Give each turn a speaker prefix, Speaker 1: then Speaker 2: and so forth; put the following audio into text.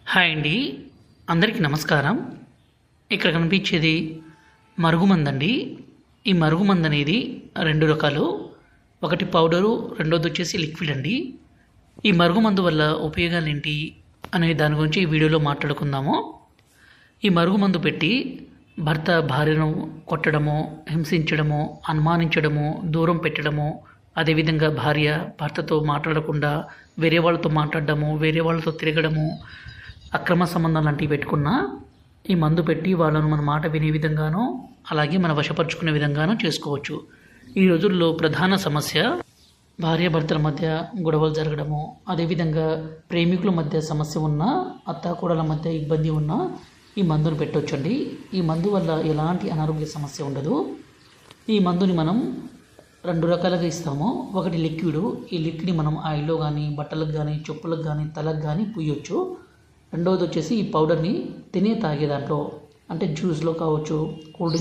Speaker 1: Hi అండి, అందరికీ నమస్కారం. ఇక్కడ కనిపించేది మరుగుమందండి. ఈ మరుగుమందు అనేది రెండు రకాలు. ఒకటి పౌడరు, రెండోది వచ్చేసి లిక్విడ్ అండి. ఈ మరుగుమందు వల్ల ఉపయోగాలు ఏంటి అనే దాని గురించి ఈ వీడియోలో మాట్లాడుకుందాము. ఈ మరుగుమందు పెట్టి భర్త భార్యను కొట్టడము, హింసించడము, అనుమానించడము, దూరం పెట్టడము, అదేవిధంగా భార్య భర్తతో మాట్లాడకుండా వేరే వాళ్ళతో మాట్లాడడము, వేరే వాళ్ళతో తిరగడము, అక్రమ సంబంధం లాంటివి పెట్టుకున్న ఈ మందు పెట్టి వాళ్ళను మన మాట వినే విధంగానూ అలాగే మన వశపరుచుకునే విధంగానూ చేసుకోవచ్చు. ఈ రోజుల్లో ప్రధాన సమస్య భార్యాభర్తల మధ్య గొడవలు జరగడము, అదేవిధంగా ప్రేమికుల మధ్య సమస్య ఉన్న, అత్తాకోడల మధ్య ఇబ్బంది ఉన్న ఈ మందును పెట్టవచ్చండి. ఈ మందు వల్ల ఎలాంటి అనారోగ్య సమస్య ఉండదు. ఈ మందుని మనం రెండు రకాలుగా ఇస్తాము. ఒకటి లిక్విడ్. ఈ లిక్విడ్ని మనం ఆయిల్లో కానీ, బట్టలకు కానీ, చెప్పులకు కానీ, తలకు కానీ పూయొచ్చు. రెండవది వచ్చేసి ఈ పౌడర్ని తాగే దాంట్లో, అంటే జ్యూస్లో కావచ్చు, కూల్ డ్రింక్